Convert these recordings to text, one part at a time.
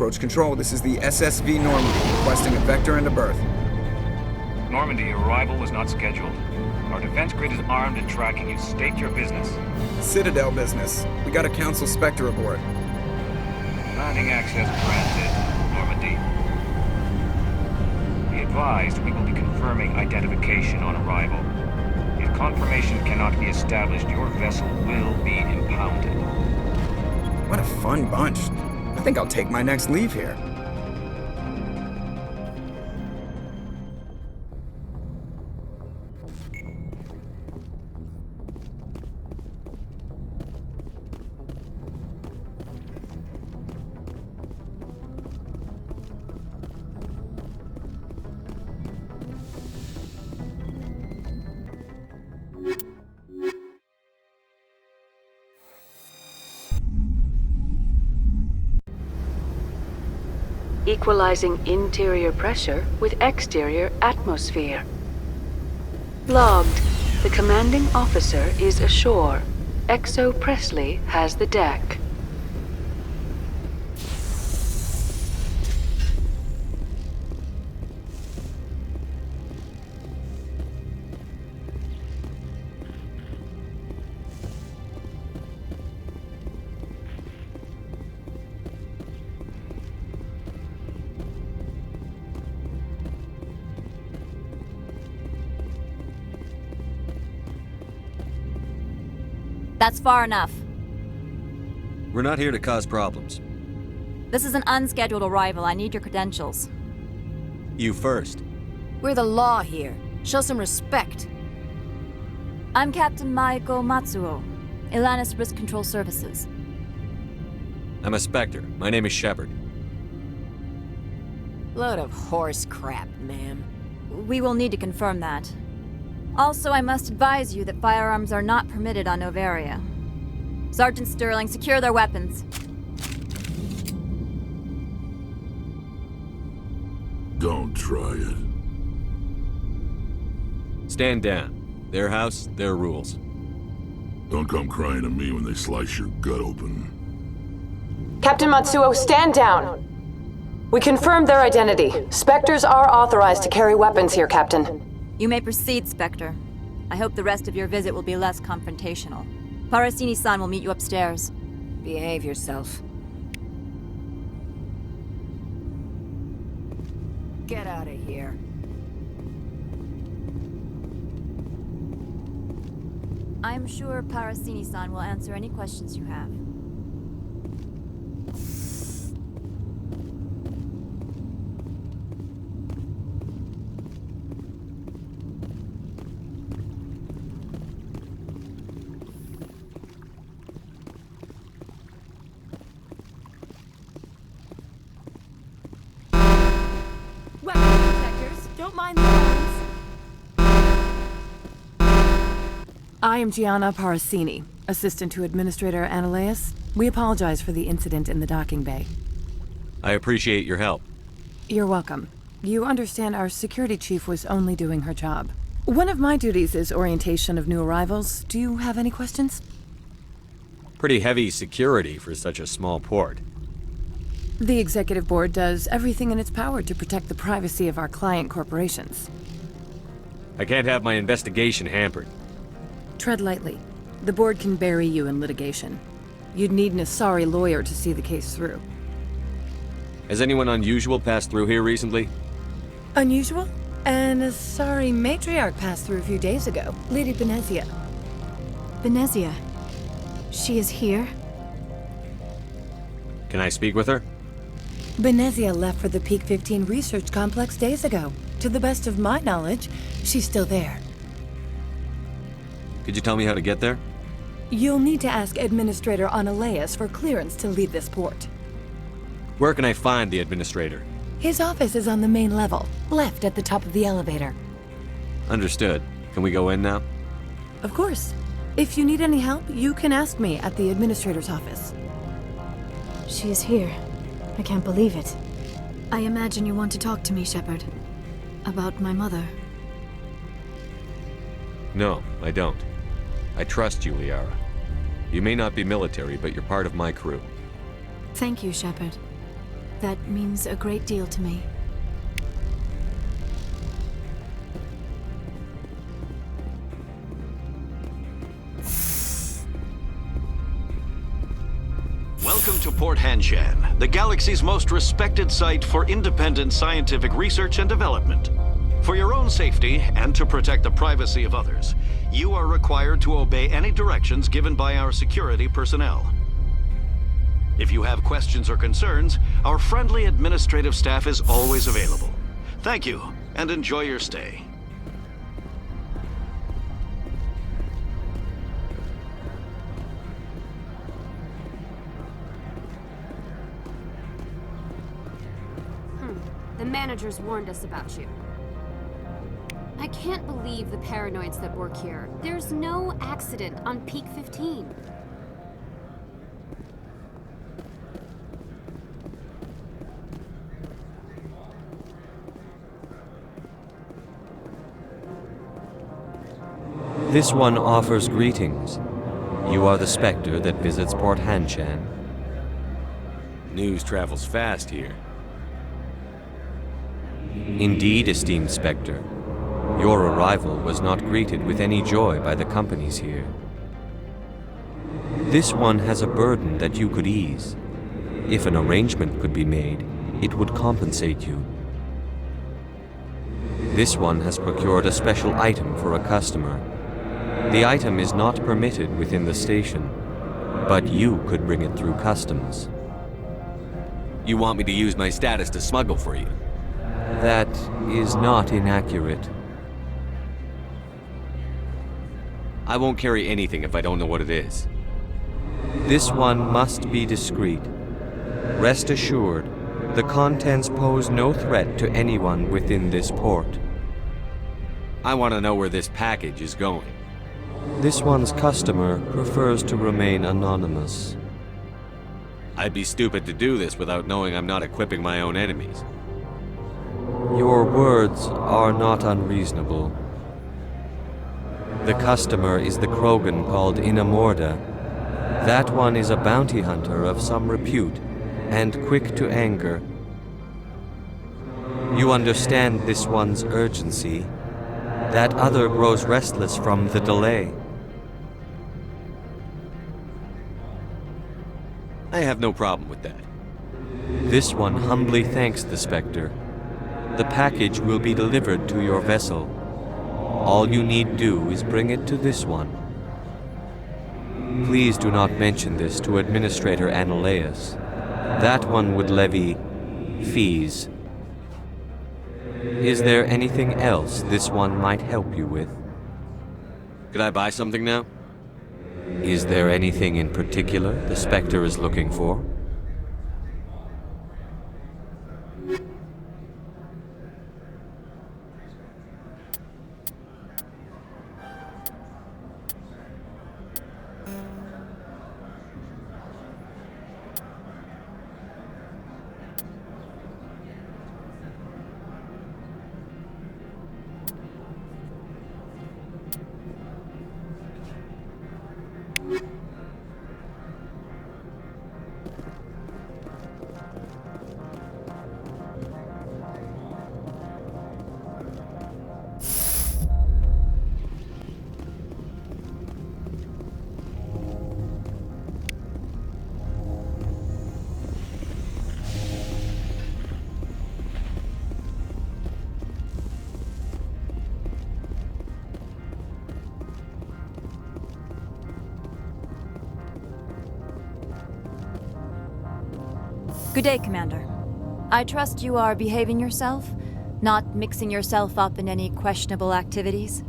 Approach control, this is the SSV Normandy, requesting a vector and a berth. Normandy, arrival is not scheduled. Our defense grid is armed and tracking you. State your business. Citadel business. We got a Council Spectre aboard. Landing access granted, Normandy. Be advised, we will be confirming identification on arrival. If confirmation cannot be established, your vessel will be impounded. What a fun bunch. I think I'll take my next leave here. Equalizing interior pressure with exterior atmosphere. Logged. The commanding officer is ashore. Exo Presley has the deck. That's far enough. We're not here to cause problems. This is an unscheduled arrival. I need your credentials. You first. We're the law here. Show some respect. I'm Captain Maeko Matsuo, Ilanis Risk Control Services. I'm a Spectre. My name is Shepard. Load of horse crap, ma'am. We will need to confirm that. Also, I must advise you that firearms are not permitted on Noveria. Sergeant Sterling, secure their weapons. Don't try it. Stand down. Their house, their rules. Don't come crying to me when they slice your gut open. Captain Matsuo, stand down! We confirmed their identity. Spectres are authorized to carry weapons here, Captain. You may proceed, Spectre. I hope the rest of your visit will be less confrontational. Parasini-san will meet you upstairs. Behave yourself. Get out of here. I am sure Parasini-san will answer any questions you have. Don't mind the noise. I am Gianna Parasini, assistant to Administrator Anoleis. We apologize for the incident in the docking bay. I appreciate your help. You're welcome. You understand our security chief was only doing her job. One of my duties is orientation of new arrivals. Do you have any questions? Pretty heavy security for such a small port. The Executive Board does everything in its power to protect the privacy of our client corporations. I can't have my investigation hampered. Tread lightly. The Board can bury you in litigation. You'd need an Asari lawyer to see the case through. Has anyone unusual passed through here recently? Unusual? An Asari matriarch passed through a few days ago. Lady Benezia. Benezia? She is here? Can I speak with her? Benezia left for the Peak 15 research complex days ago. To the best of my knowledge, she's still there. Could you tell me how to get there? You'll need to ask Administrator Anoleis for clearance to leave this port. Where can I find the Administrator? His office is on the main level, left at the top of the elevator. Understood. Can we go in now? Of course. If you need any help, you can ask me at the Administrator's office. She is here. I can't believe it. I imagine you want to talk to me, Shepard. About my mother. No, I don't. I trust you, Lihierax. You may not be military, but you're part of my crew. Thank you, Shepard. That means a great deal to me. Welcome to Port Hanshan, the galaxy's most respected site for independent scientific research and development. For your own safety and to protect the privacy of others, you are required to obey any directions given by our security personnel. If you have questions or concerns, our friendly administrative staff is always available. Thank you, and enjoy your stay. The managers warned us about you. I can't believe the paranoids that work here. There's no accident on Peak 15. This one offers greetings. You are the Spectre that visits Port Hanshan. News travels fast here. Indeed, esteemed Spectre. Your arrival was not greeted with any joy by the companies here. This one has a burden that you could ease. If an arrangement could be made, it would compensate you. This one has procured a special item for a customer. The item is not permitted within the station, but you could bring it through customs. You want me to use my status to smuggle for you? That is not inaccurate. I won't carry anything if I don't know what it is. This one must be discreet. Rest assured, the contents pose no threat to anyone within this port. I want to know where this package is going. This one's customer prefers to remain anonymous. I'd be stupid to do this without knowing I'm not equipping my own enemies. Your words are not unreasonable. The customer is the Krogan called Inamorda. That one is a bounty hunter of some repute, and quick to anger. You understand this one's urgency. That other grows restless from the delay. I have no problem with that. This one humbly thanks the Spectre. The package will be delivered to your vessel. All you need do is bring it to this one. Please do not mention this to Administrator Anoleis. That one would levy fees. Is there anything else this one might help you with? Could I buy something now? Is there anything in particular the Spectre is looking for? Good day, Commander. I trust you are behaving yourself, not mixing yourself up in any questionable activities?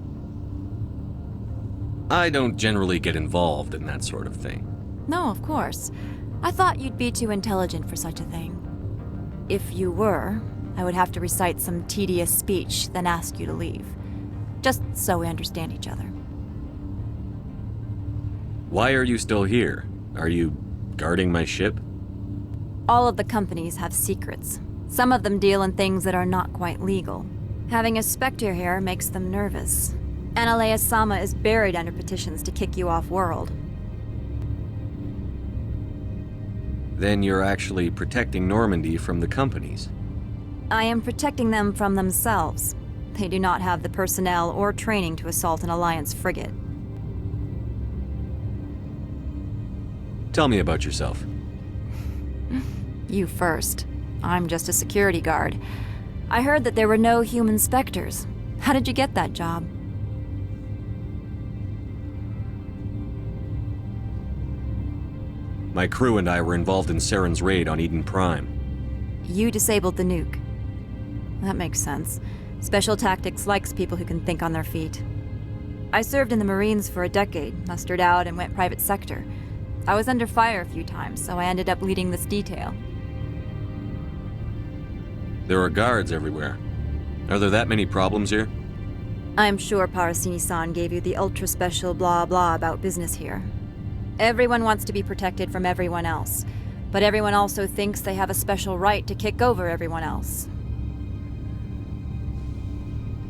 I don't generally get involved in that sort of thing. No, of course. I thought you'd be too intelligent for such a thing. If you were, I would have to recite some tedious speech, then ask you to leave. Just so we understand each other. Why are you still here? Are you guarding my ship? All of the companies have secrets. Some of them deal in things that are not quite legal. Having a Spectre here makes them nervous. Anoleis-sama is buried under petitions to kick you off-world. Then you're actually protecting Normandy from the companies. I am protecting them from themselves. They do not have the personnel or training to assault an Alliance frigate. Tell me about yourself. You first. I'm just a security guard. I heard that there were no human specters. How did you get that job? My crew and I were involved in Saren's raid on Eden Prime. You disabled the nuke. That makes sense. Special Tactics likes people who can think on their feet. I served in the Marines for a decade, mustered out, and went private sector. I was under fire a few times, so I ended up leading this detail. There are guards everywhere. Are there that many problems here? I'm sure Parasini-san gave you the ultra-special blah-blah about business here. Everyone wants to be protected from everyone else, but everyone also thinks they have a special right to kick over everyone else.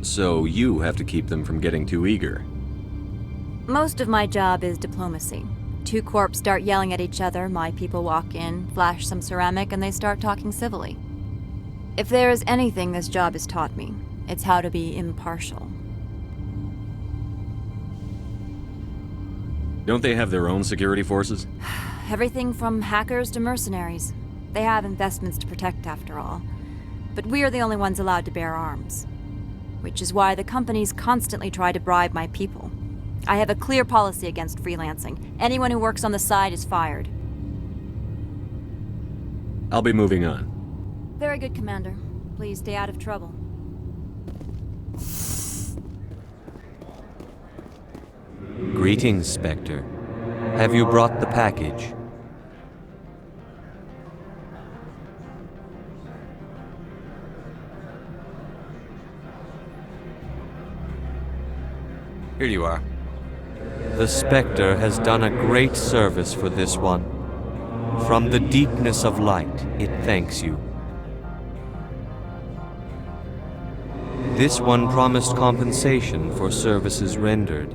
So you have to keep them from getting too eager. Most of my job is diplomacy. Two corps start yelling at each other, my people walk in, flash some ceramic, and they start talking civilly. If there is anything this job has taught me, it's how to be impartial. Don't they have their own security forces? Everything from hackers to mercenaries. They have investments to protect, after all. But we are the only ones allowed to bear arms. Which is why the companies constantly try to bribe my people. I have a clear policy against freelancing. Anyone who works on the side is fired. I'll be moving on. Very good, Commander. Please stay out of trouble. Greetings, Spectre. Have you brought the package? Here you are. The Spectre has done a great service for this one. From the deepness of light, it thanks you. This one promised compensation for services rendered.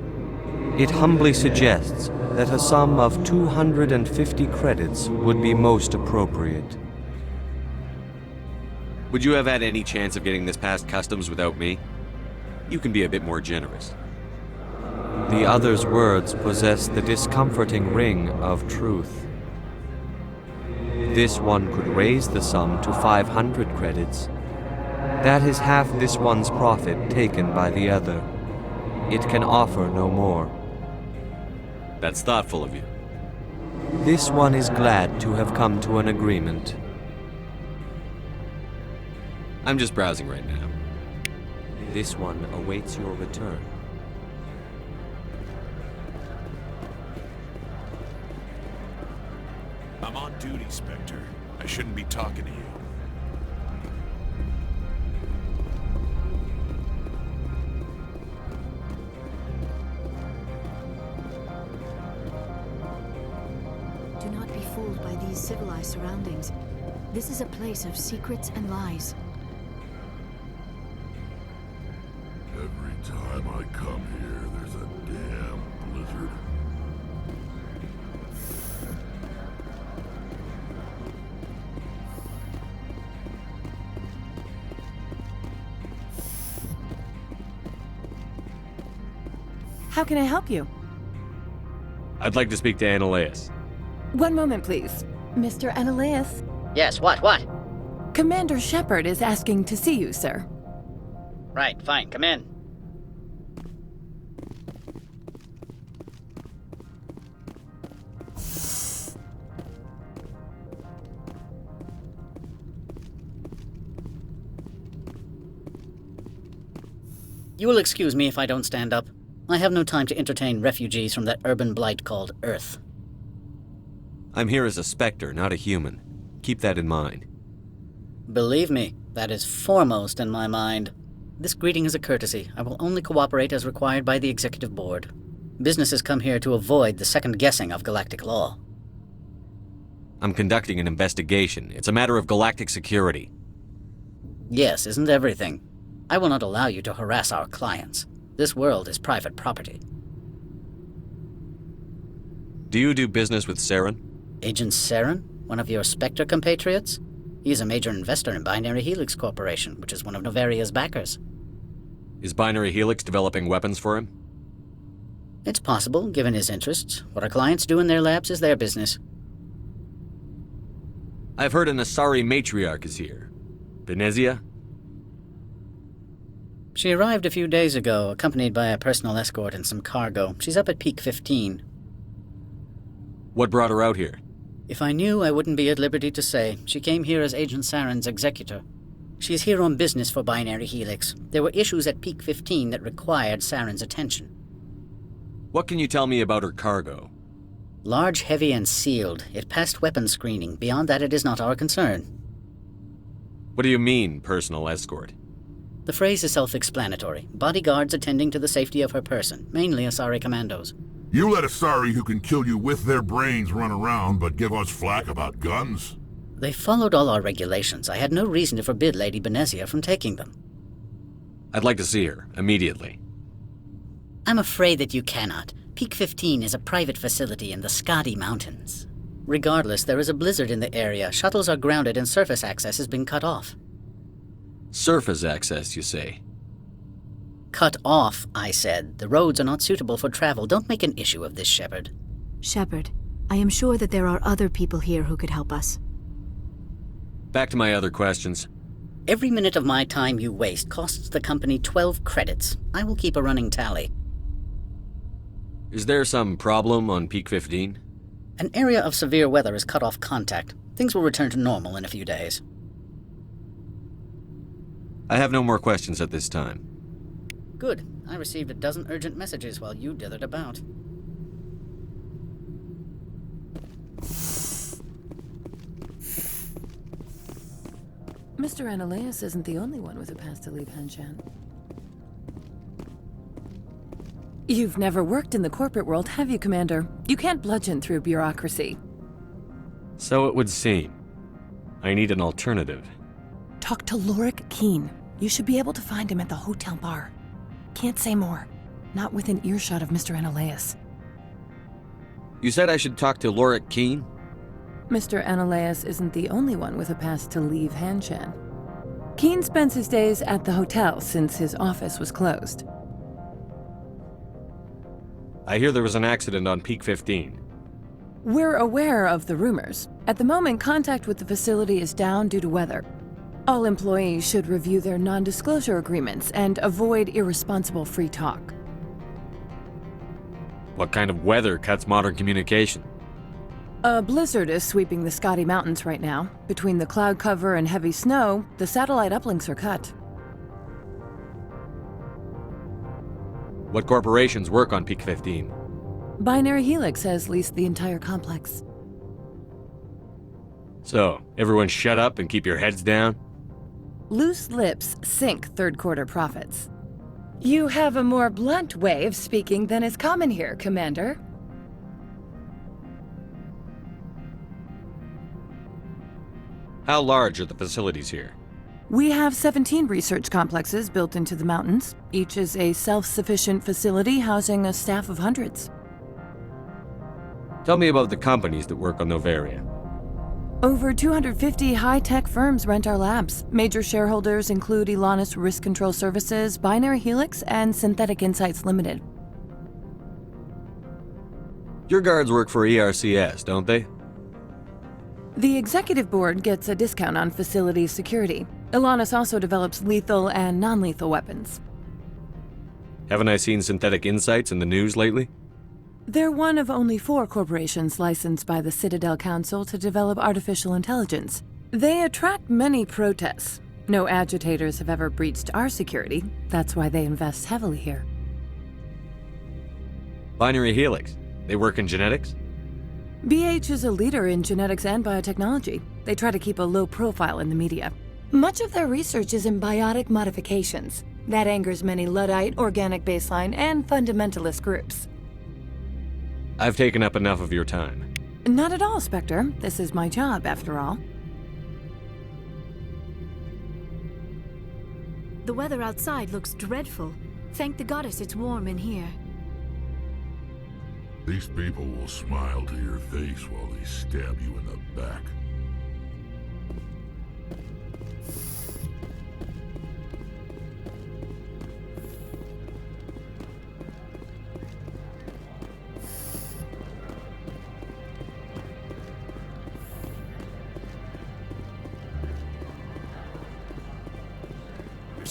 It humbly suggests that a sum of 250 credits would be most appropriate. Would you have had any chance of getting this past customs without me? You can be a bit more generous. The other's words possess the discomforting ring of truth. This one could raise the sum to 500 credits. That is half this one's profit taken by the other. It can offer no more. That's thoughtful of you. This one is glad to have come to an agreement. I'm just browsing right now. This one awaits your return. I'm on duty, Spectre. I shouldn't be talking to you. Do not be fooled by these civilized surroundings. This is a place of secrets and lies. Every time I come here, there's a damn blizzard. How can I help you? I'd like to speak to Anoleis. One moment, please. Mr. Anoleis. Yes, what? Commander Shepard is asking to see you, sir. Right, fine, come in. You will excuse me if I don't stand up. I have no time to entertain refugees from that urban blight called Earth. I'm here as a Spectre, not a human. Keep that in mind. Believe me, that is foremost in my mind. This greeting is a courtesy. I will only cooperate as required by the Executive Board. Businesses come here to avoid the second guessing of galactic law. I'm conducting an investigation. It's a matter of galactic security. Yes, isn't everything? I will not allow you to harass our clients. This world is private property. Do you do business with Saren? Agent Saren? One of your Spectre compatriots? He's a major investor in Binary Helix Corporation, which is one of Noveria's backers. Is Binary Helix developing weapons for him? It's possible, given his interests. What our clients do in their labs is their business. I've heard an Asari matriarch is here. Venezia? She arrived a few days ago, accompanied by a personal escort and some cargo. She's up at Peak 15. What brought her out here? If I knew, I wouldn't be at liberty to say. She came here as Agent Saren's executor. She's here on business for Binary Helix. There were issues at Peak 15 that required Saren's attention. What can you tell me about her cargo? Large, heavy, and sealed. It passed weapons screening. Beyond that, it is not our concern. What do you mean, personal escort? The phrase is self-explanatory. Bodyguards attending to the safety of her person, mainly Asari commandos. You let Asari who can kill you with their brains run around, but give us flack about guns? They followed all our regulations. I had no reason to forbid Lady Venezia from taking them. I'd like to see her, immediately. I'm afraid that you cannot. Peak 15 is a private facility in the Skadi Mountains. Regardless, there is a blizzard in the area. Shuttles are grounded and surface access has been cut off. Surface access, you say? Cut off, I said. The roads are not suitable for travel. Don't make an issue of this, Shepard. Shepard, I am sure that there are other people here who could help us. Back to my other questions. Every minute of my time you waste costs the company 12 credits. I will keep a running tally. Is there some problem on Peak 15? An area of severe weather has cut off contact. Things will return to normal in a few days. I have no more questions at this time. Good. I received a dozen urgent messages while you dithered about. Mr. Anoleis isn't the only one with a pass to leave Hanshan. You've never worked in the corporate world, have you, Commander? You can't bludgeon through bureaucracy. So it would seem. I need an alternative. Talk to Lorik Qu'in. You should be able to find him at the hotel bar. Can't say more. Not within earshot of Mr. Anoleis. You said I should talk to Lorik Qu'in? Mr. Anoleis isn't the only one with a pass to leave Hanshan. Qu'in spends his days at the hotel since his office was closed. I hear there was an accident on Peak 15. We're aware of the rumors. At the moment, contact with the facility is down due to weather. All employees should review their non-disclosure agreements and avoid irresponsible free talk. What kind of weather cuts modern communication? A blizzard is sweeping the Skadi Mountains right now. Between the cloud cover and heavy snow, the satellite uplinks are cut. What corporations work on Peak 15? Binary Helix has leased the entire complex. So, everyone shut up and keep your heads down? Loose lips sink third quarter profits. You have a more blunt way of speaking than is common here, Commander. How large are the facilities here? We have 17 research complexes built into the mountains. Each is a self-sufficient facility housing a staff of hundreds. Tell me about the companies that work on Noveria. Over 250 high-tech firms rent our labs. Major shareholders include Elanus Risk Control Services, Binary Helix, and Synthetic Insights Limited. Your guards work for ERCS, don't they? The executive board gets a discount on facility security. Elanus also develops lethal and non-lethal weapons. Haven't I seen Synthetic Insights in the news lately? They're one of only 4 corporations licensed by the Citadel Council to develop artificial intelligence. They attract many protests. No agitators have ever breached our security. That's why they invest heavily here. Binary Helix. They work in genetics? BH is a leader in genetics and biotechnology. They try to keep a low profile in the media. Much of their research is in biotic modifications. That angers many Luddite, organic baseline, and fundamentalist groups. I've taken up enough of your time. Not at all, Spectre. This is my job, after all. The weather outside looks dreadful. Thank the goddess it's warm in here. These people will smile to your face while they stab you in the back.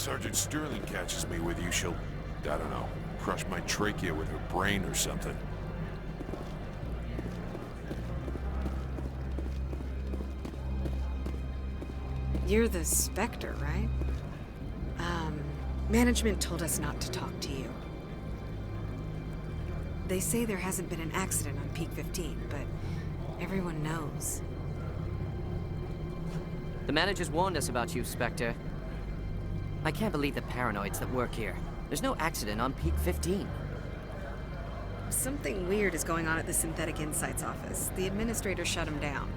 Sergeant Sterling catches me with you, she'll, I don't know, crush my trachea with her brain or something. You're the Spectre, right? Management told us not to talk to you. They say there hasn't been an accident on Peak 15, but everyone knows. The managers warned us about you, Spectre. I can't believe the paranoids that work here. There's no accident on Peak 15. Something weird is going on at the Synthetic Insights office. The administrator shut him down.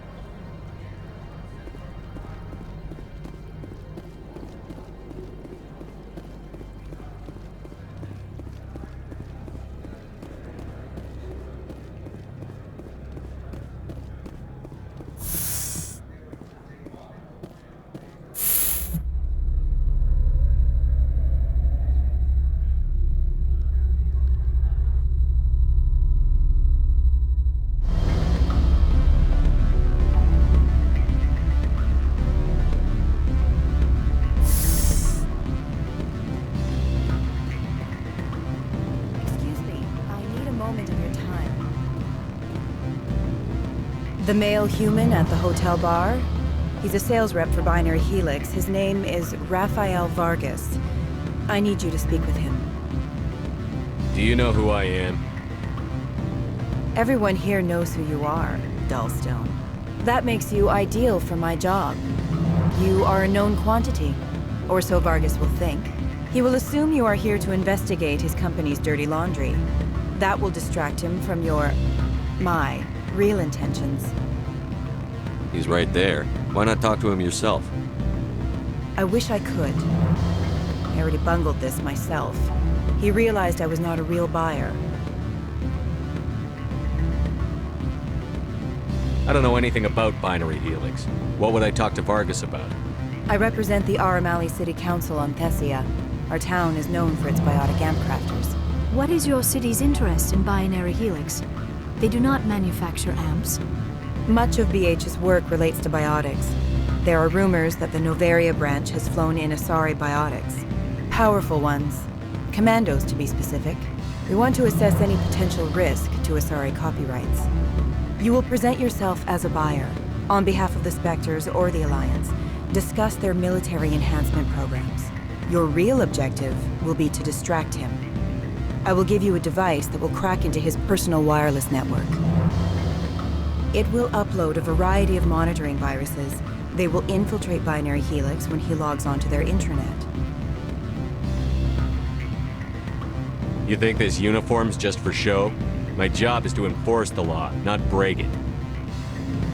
The male human at the hotel bar? He's a sales rep for Binary Helix. His name is Rafael Vargas. I need you to speak with him. Do you know who I am? Everyone here knows who you are, Dullstone. That makes you ideal for my job. You are a known quantity, or so Vargas will think. He will assume you are here to investigate his company's dirty laundry. That will distract him from my real intentions. He's right there. Why not talk to him yourself? I wish I could. I already bungled this myself. He realized I was not a real buyer. I don't know anything about Binary Helix. What would I talk to Vargas about? I represent the Aramali City Council on Thessia. Our town is known for its biotic amp crafters. What is your city's interest in Binary Helix? They do not manufacture amps. Much of BH's work relates to biotics. There are rumors that the Noveria branch has flown in Asari biotics. Powerful ones. Commandos, to be specific. We want to assess any potential risk to Asari copyrights. You will present yourself as a buyer, on behalf of the Spectres or the Alliance. Discuss their military enhancement programs. Your real objective will be to distract him. I will give you a device that will crack into his personal wireless network. It will upload a variety of monitoring viruses. They will infiltrate Binary Helix when he logs onto their intranet. You think this uniform's just for show? My job is to enforce the law, not break it.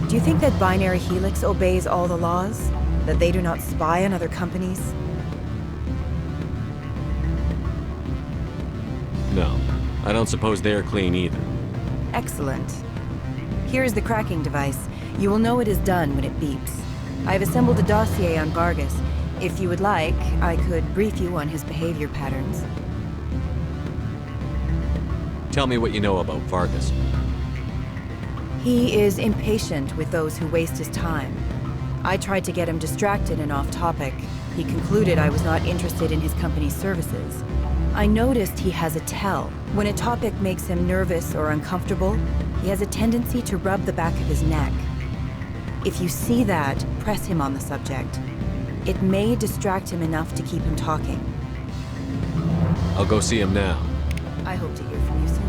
Do you think that Binary Helix obeys all the laws? That they do not spy on other companies? No, I don't suppose they're clean either. Excellent. Here is the cracking device. You will know it is done when it beeps. I have assembled a dossier on Vargas. If you would like, I could brief you on his behavior patterns. Tell me what you know about Vargas. He is impatient with those who waste his time. I tried to get him distracted and off topic. He concluded I was not interested in his company's services. I noticed he has a tell. When a topic makes him nervous or uncomfortable, he has a tendency to rub the back of his neck. If you see that, press him on the subject. It may distract him enough to keep him talking. I'll go see him now. I hope to hear from you soon.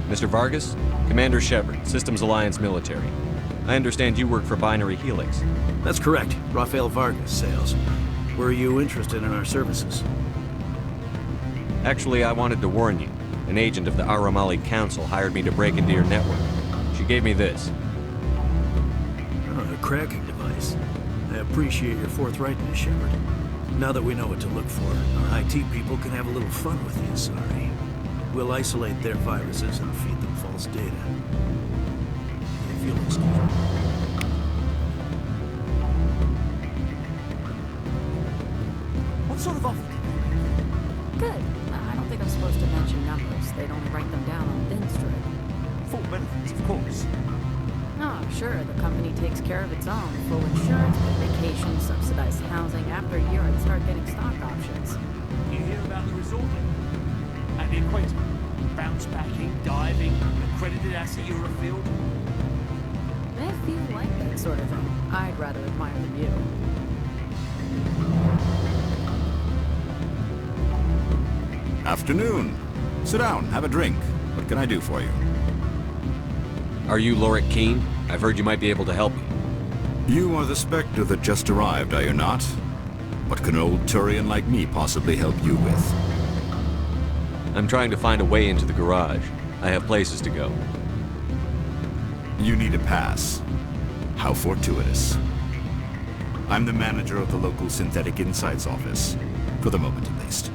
Mr. Vargas? Commander Shepard, Systems Alliance Military. I understand you work for Binary Helix. That's correct. Rafael Vargas, sales. Were you interested in our services? Actually, I wanted to warn you. An agent of the Aramali Council hired me to break into your network. She gave me this. Oh, a cracking device. I appreciate your forthrightness, Shepard. Now that we know what to look for, our IT people can have a little fun with the Asari. We'll isolate their viruses and feed them false data. If you'll excuse me. What's sort of offer? Good. I don't think I'm supposed to mention numbers. They'd only write them down on thin strip. Full benefits, of course. Oh, sure, the company takes care of its own. Full insurance, paid vacation, subsidized housing. After a year, I'd start getting stock options. You hear about the resort then? And the equator? Bounce backing, diving, accredited asset Eurofield? They feel like that sort of thing. I'd rather admire the view. Afternoon. Sit down, have a drink. What can I do for you? Are you Lorik Qu'in? I've heard you might be able to help me. You are the Spectre that just arrived, are you not? What can an old Turian like me possibly help you with? I'm trying to find a way into the garage. I have places to go. You need a pass. How fortuitous. I'm the manager of the local Synthetic Insights office. For the moment, at least.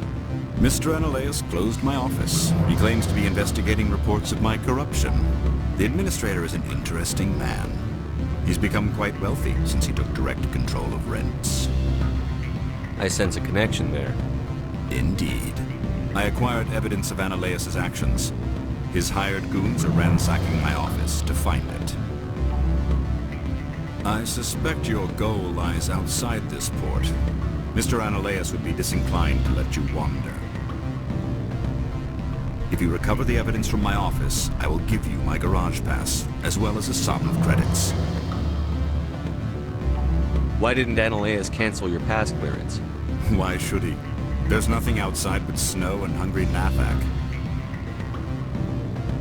Mr. Anoleis closed my office. He claims to be investigating reports of my corruption. The administrator is an interesting man. He's become quite wealthy since he took direct control of rents. I sense a connection there. Indeed. I acquired evidence of Anoleis' actions. His hired goons are ransacking my office to find it. I suspect your goal lies outside this port. Mr. Anoleis would be disinclined to let you wander. If you recover the evidence from my office, I will give you my garage pass, as well as a sum of credits. Why didn't Anoleis cancel your pass clearance? Why should he? There's nothing outside but snow and hungry Nafak.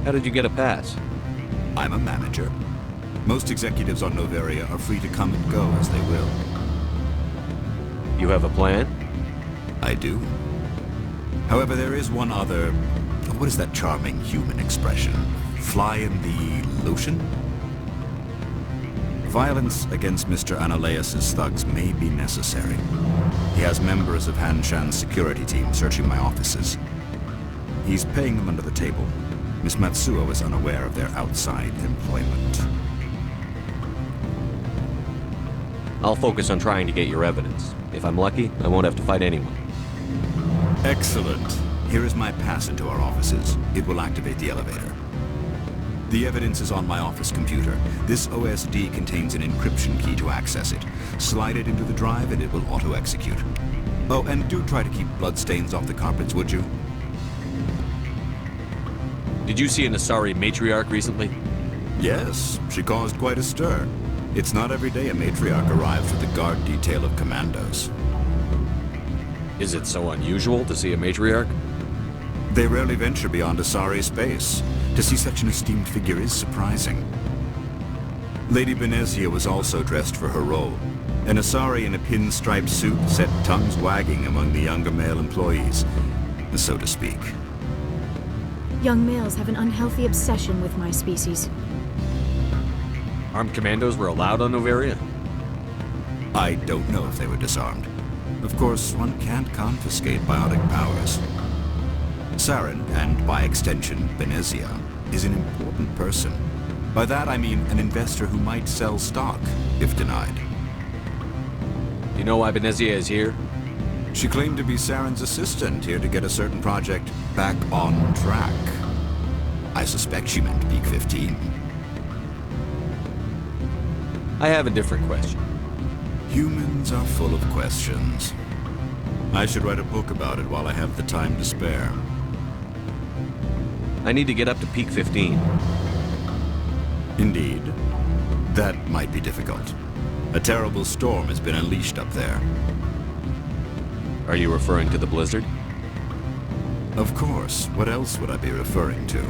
How did you get a pass? I'm a manager. Most executives on Noveria are free to come and go as they will. You have a plan? I do. However, there is one other... What is that charming human expression? Fly in the lotion? Violence against Mr. Anoleis' thugs may be necessary. He has members of Hanshan's security team searching my offices. He's paying them under the table. Miss Matsuo is unaware of their outside employment. I'll focus on trying to get your evidence. If I'm lucky, I won't have to fight anyone. Excellent. Here is my pass into our offices. It will activate the elevator. The evidence is on my office computer. This OSD contains an encryption key to access it. Slide it into the drive and it will auto-execute. Oh, and do try to keep bloodstains off the carpets, would you? Did you see an Asari matriarch recently? Yes, she caused quite a stir. It's not every day a matriarch arrives with a guard detail of commandos. Is it so unusual to see a matriarch? They rarely venture beyond Asari space. To see such an esteemed figure is surprising. Lady Benezia was also dressed for her role. An Asari in a pinstripe suit set tongues wagging among the younger male employees, so to speak. Young males have an unhealthy obsession with my species. Armed commandos were allowed on Noveria? I don't know if they were disarmed. Of course, one can't confiscate biotic powers. Saren, and by extension, Benezia, is an important person. By that I mean an investor who might sell stock, if denied. You know why Benezia is here? She claimed to be Saren's assistant, here to get a certain project back on track. I suspect she meant Peak 15. I have a different question. Humans are full of questions. I should write a book about it while I have the time to spare. I need to get up to Peak 15. Indeed. That might be difficult. A terrible storm has been unleashed up there. Are you referring to the blizzard? Of course. What else would I be referring to?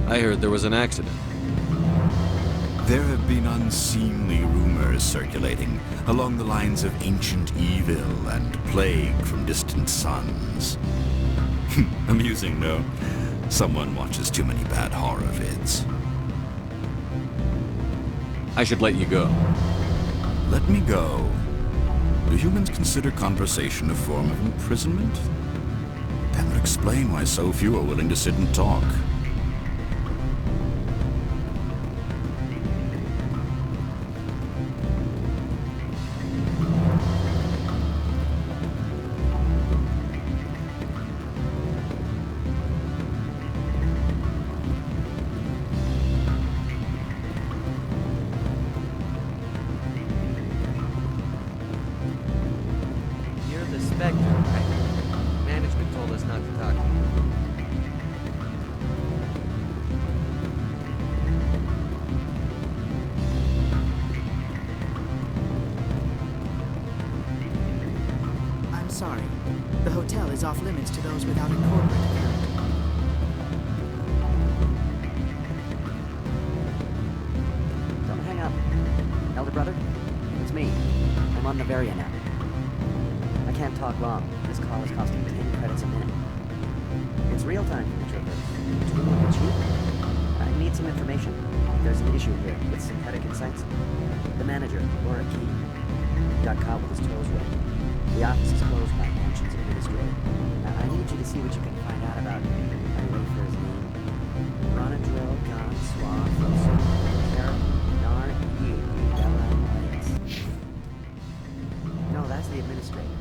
I heard there was an accident. There have been unseemly rumors circulating along the lines of ancient evil and plague from distant suns. Amusing, no? Someone watches too many bad horror vids. I should let you go. Let me go? Do humans consider conversation a form of imprisonment? That would explain why so few are willing to sit and talk. Spectre, right? Management told us not to talk to you. I'm sorry. The hotel is off limits to those without a corporate account. Don't hang up. Elder brother, it's me. I'm on Noveria now. I can't talk long. This call is costing 10 credits a minute. It's real time for the Traverse. Do you want to cheat? I need some information. There's an issue here with synthetic insights. The manager, Lorik Qu'in, got caught with his toes wet. The office is closed by Hanshan's administrator. I need you to see what you can find out about. Are you ready for his name? Ronadrill, Gon, Swa, Fosu, Paragon, Nar, Anoleis. No, that's the administrator.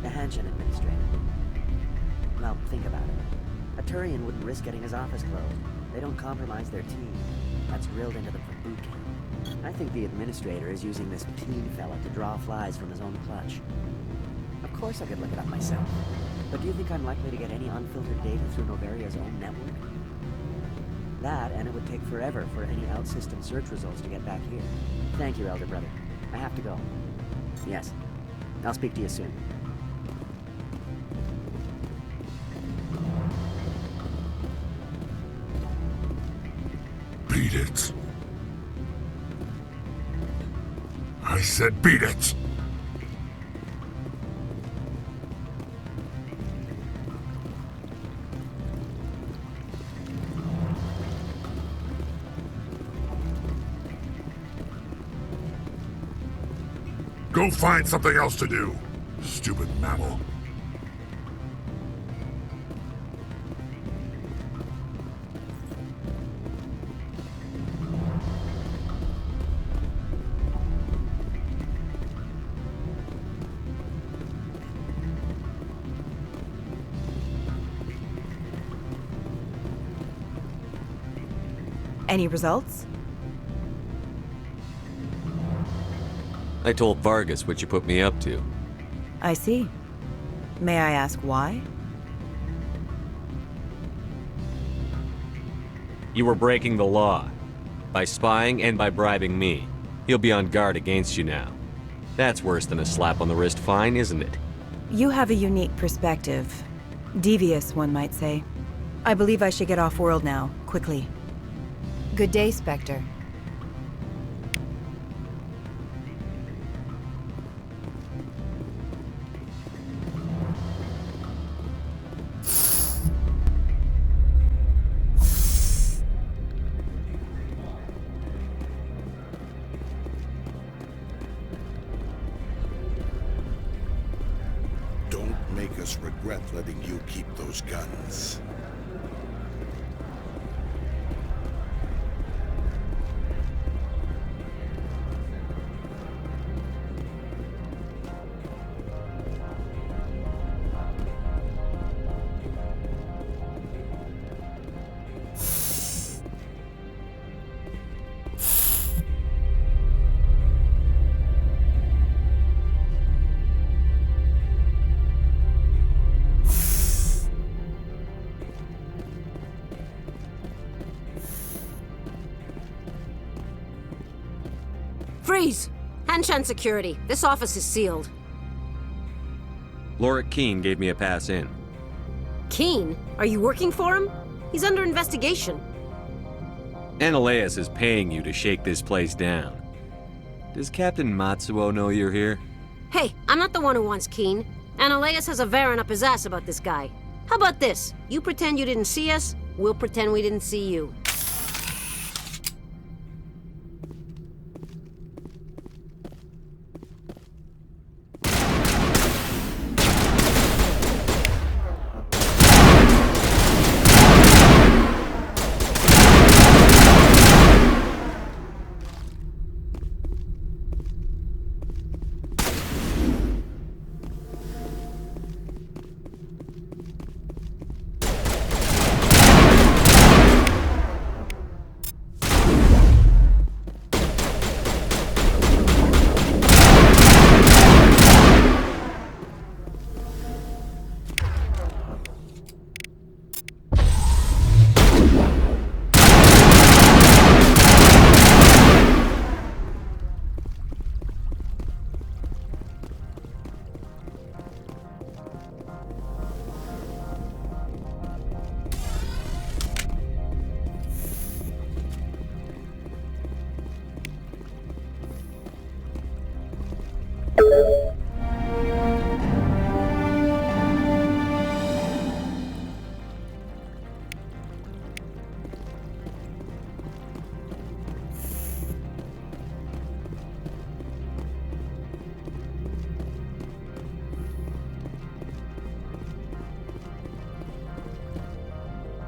The Hanshan administrator. Now, think about it. A Turian wouldn't risk getting his office closed. They don't compromise their team. That's drilled into them from boot camp. I think the administrator is using this Qu'in fella to draw flies from his own clutch. Of course I could look it up myself. But do you think I'm likely to get any unfiltered data through Noveria's own network? That, and it would take forever for any out-system search results to get back here. Thank you, Elder Brother. I have to go. Yes. I'll speak to you soon. Beat it. I said beat it! Go find something else to do, stupid mammal. Any results? I told Vargas what you put me up to. I see. May I ask why? You were breaking the law. By spying and by bribing me. He'll be on guard against you now. That's worse than a slap on the wrist fine, isn't it? You have a unique perspective. Devious, one might say. I believe I should get off-world now, quickly. Good day, Spectre. Don't make us regret letting you keep those guns. Freeze! Hanshan security. This office is sealed. Lorik Qu'in gave me a pass in. Qu'in? Are you working for him? He's under investigation. Anoleis is paying you to shake this place down. Does Captain Matsuo know you're here? Hey, I'm not the one who wants Qu'in. Anoleis has a Varen up his ass about this guy. How about this? You pretend you didn't see us, we'll pretend we didn't see you.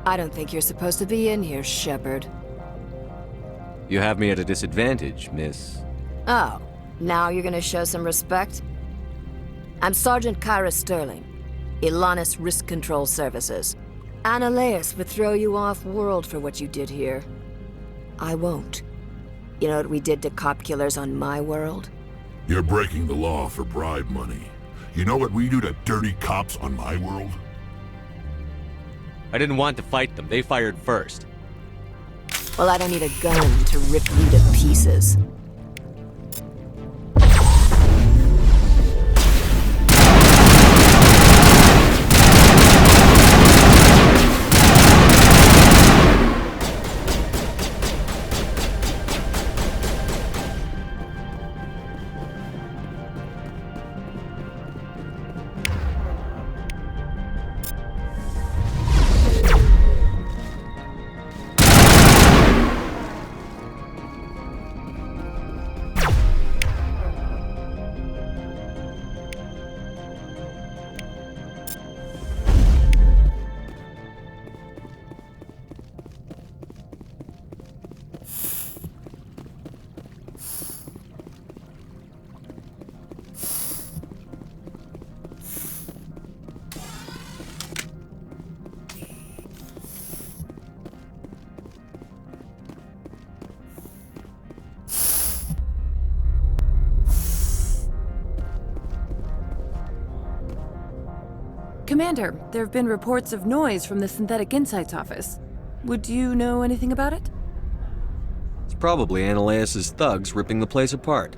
I don't think you're supposed to be in here, Shepard. You have me at a disadvantage, miss. Oh, now you're gonna show some respect? I'm Sergeant Kyra Sterling, Ilanis Risk Control Services. Anoleis would throw you off-world for what you did here. I won't. You know what we did to cop killers on my world? You're breaking the law for bribe money. You know what we do to dirty cops on my world? I didn't want to fight them. They fired first. Well, I don't need a gun to rip you to pieces. Commander, there have been reports of noise from the Synthetic Insights office. Would you know anything about it? It's probably Anoleis' thugs ripping the place apart.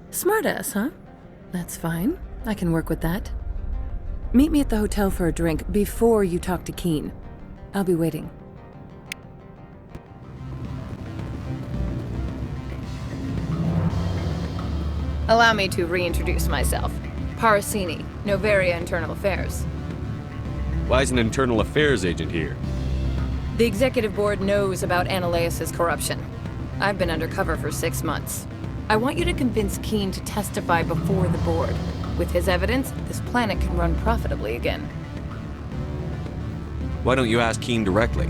Smartass, huh? That's fine. I can work with that. Meet me at the hotel for a drink before you talk to Qu'in. I'll be waiting. Allow me to reintroduce myself. Parasini, Noveria Internal Affairs. Why is an internal affairs agent here? The executive board knows about Anoleis' corruption. I've been undercover for 6 months. I want you to convince Qu'in to testify before the board. With his evidence, this planet can run profitably again. Why don't you ask Qu'in directly?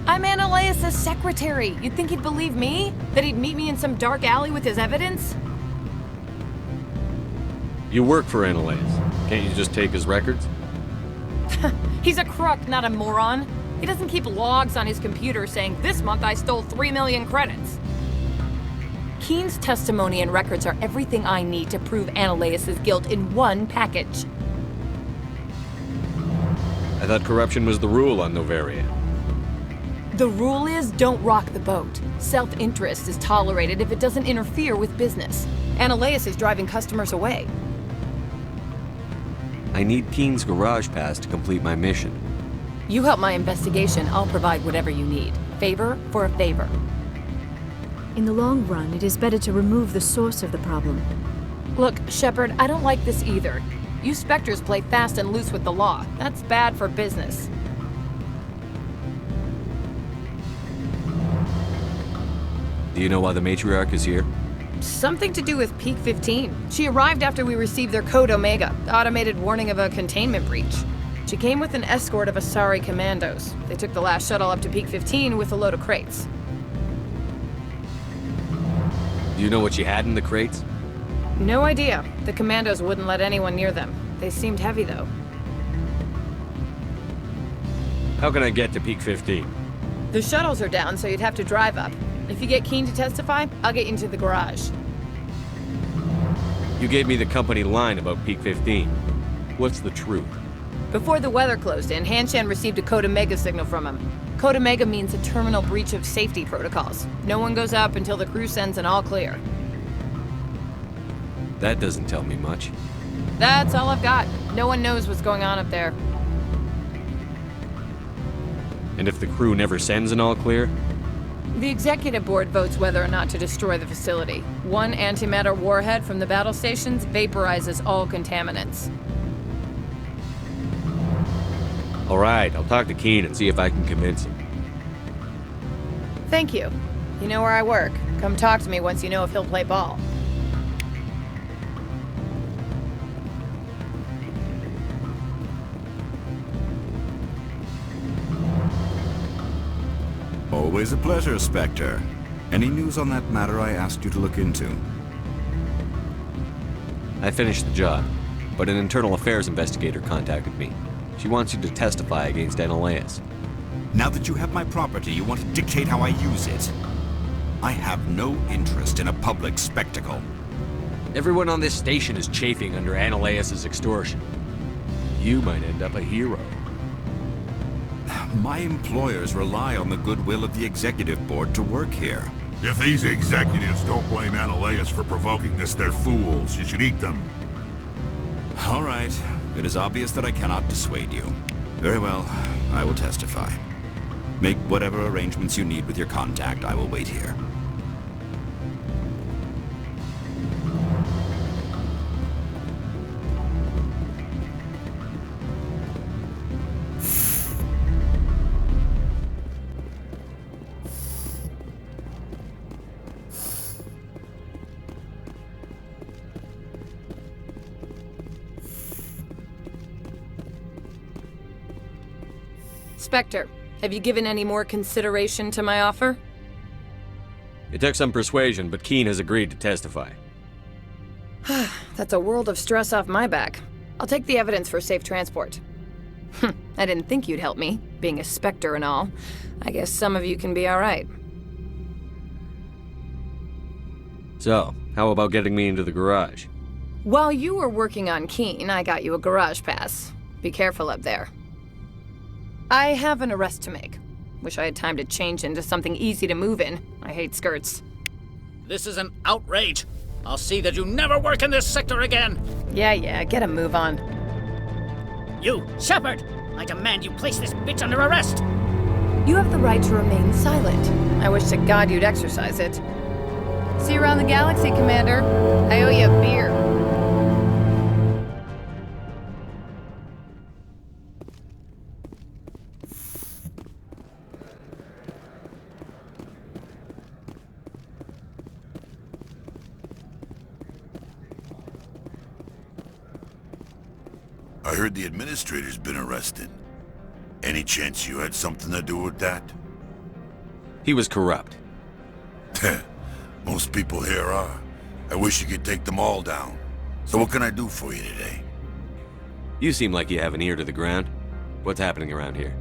I'm Anoleis' secretary. You'd think he'd believe me? That he'd meet me in some dark alley with his evidence? You work for Anoleis. Can't you just take his records? He's a crook, not a moron. He doesn't keep logs on his computer saying, this month I stole 3 million credits. Qu'in's testimony and records are everything I need to prove Anoleis' guilt in one package. I thought corruption was the rule on Noveria. The rule is, don't rock the boat. Self-interest is tolerated if it doesn't interfere with business. Anoleis is driving customers away. I need Qu'in's garage pass to complete my mission. You help my investigation, I'll provide whatever you need. Favor for a favor. In the long run, it is better to remove the source of the problem. Look, Shepard, I don't like this either. You Spectres play fast and loose with the law. That's bad for business. Do you know why the matriarch is here? Something to do with Peak 15. She arrived after we received their Code Omega, automated warning of a containment breach. She came with an escort of Asari commandos. They took the last shuttle up to Peak 15 with a load of crates. Do you know what she had in the crates? No idea. The commandos wouldn't let anyone near them. They seemed heavy, though. How can I get to Peak 15? The shuttles are down, so you'd have to drive up. If you get Qu'in to testify, I'll get you into the garage. You gave me the company line about Peak 15. What's the truth? Before the weather closed in, Hanshan received a Code Omega signal from him. Code Omega means a terminal breach of safety protocols. No one goes up until the crew sends an all clear. That doesn't tell me much. That's all I've got. No one knows what's going on up there. And if the crew never sends an all clear? The executive board votes whether or not to destroy the facility. One antimatter warhead from the battle stations vaporizes all contaminants. All right, I'll talk to Qu'in and see if I can convince him. Thank you. You know where I work. Come talk to me once you know if he'll play ball. Always a pleasure, Spectre. Any news on that matter I asked you to look into? I finished the job, but an internal affairs investigator contacted me. She wants you to testify against Anoleis. Now that you have my property, you want to dictate how I use it. I have no interest in a public spectacle. Everyone on this station is chafing under Anoleis' extortion. You might end up a hero. My employers rely on the goodwill of the executive board to work here. If these executives don't blame Anoleis for provoking this, they're fools. You should eat them. All right. It is obvious that I cannot dissuade you. Very well. I will testify. Make whatever arrangements you need with your contact. I will wait here. Spectre, have you given any more consideration to my offer? It took some persuasion, but Qu'in has agreed to testify. That's a world of stress off my back. I'll take the evidence for safe transport. I didn't think you'd help me, being a Spectre and all. I guess some of you can be alright. So, how about getting me into the garage? While you were working on Qu'in, I got you a garage pass. Be careful up there. I have an arrest to make. Wish I had time to change into something easy to move in. I hate skirts. This is an outrage. I'll see that you never work in this sector again. Yeah, get a move on. You, Shepard! I demand you place this bitch under arrest! You have the right to remain silent. I wish to God you'd exercise it. See you around the galaxy, Commander. I owe you a beer. I heard the administrator's been arrested. Any chance you had something to do with that? He was corrupt. Most people here are. I wish you could take them all down. So what can I do for you today? You seem like you have an ear to the ground. What's happening around here?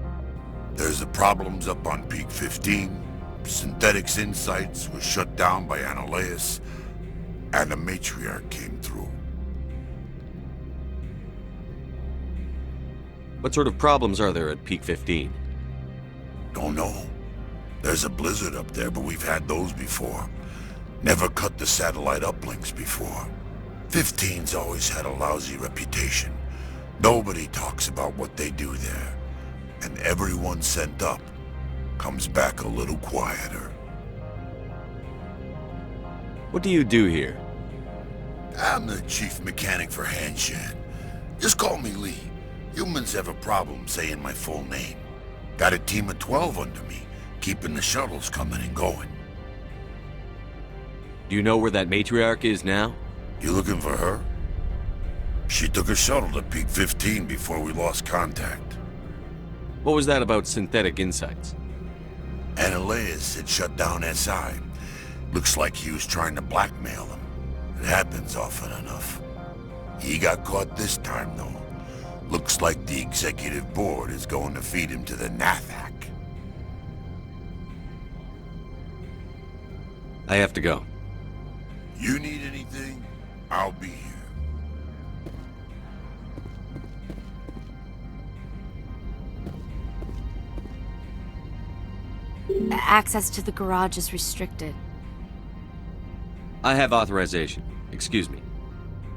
There's the problems up on Peak 15. Synthetics Insights was shut down by Anoleis. And the matriarch came through. What sort of problems are there at Peak 15? Don't know. There's a blizzard up there, but we've had those before. Never cut the satellite uplinks before. 15's always had a lousy reputation. Nobody talks about what they do there. And everyone sent up comes back a little quieter. What do you do here? I'm the chief mechanic for Hanshan. Just call me Lee. Humans have a problem saying my full name. Got a team of 12 under me, keeping the shuttles coming and going. Do you know where that matriarch is now? You looking for her? She took a shuttle to Peak 15 before we lost contact. What was that about Synthetic Insights? Anoleis had shut down SI. Looks like he was trying to blackmail them. It happens often enough. He got caught this time, though. Looks like the executive board is going to feed him to the Nathak. I have to go. You need anything? I'll be here. Access to the garage is restricted. I have authorization. Excuse me.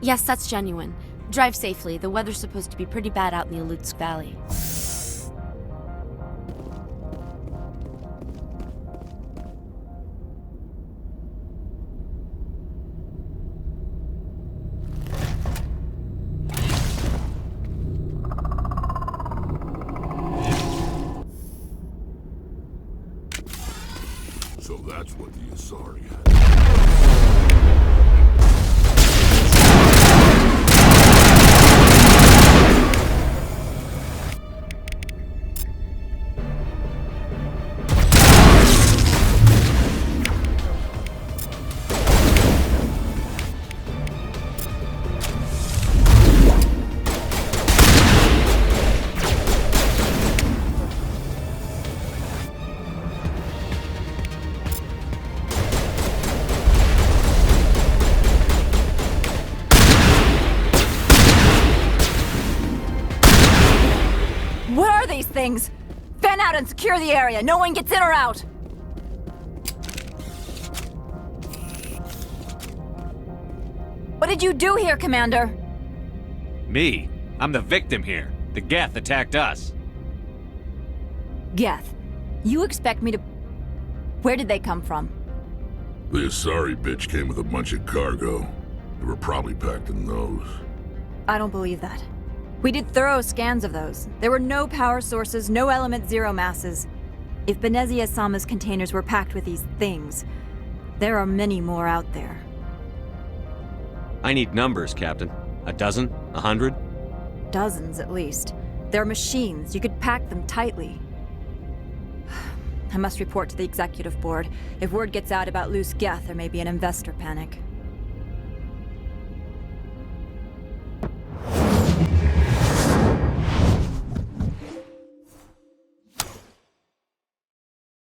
Yes, that's genuine. Drive safely. The weather's supposed to be pretty bad out in the Alutsk Valley. That's what the Asari had. Things! Fan out and secure the area! No one gets in or out! What did you do here, Commander? Me? I'm the victim here. The Geth attacked us. Geth, you expect me to... Where did they come from? The Asari bitch came with a bunch of cargo. They were probably packed in those. I don't believe that. We did thorough scans of those. There were no power sources, no element zero masses. If Benezia-sama's containers were packed with these things, there are many more out there. I need numbers, Captain. A dozen? 100? Dozens, at least. They're machines. You could pack them tightly. I must report to the executive board. If word gets out about loose Geth, there may be an investor panic.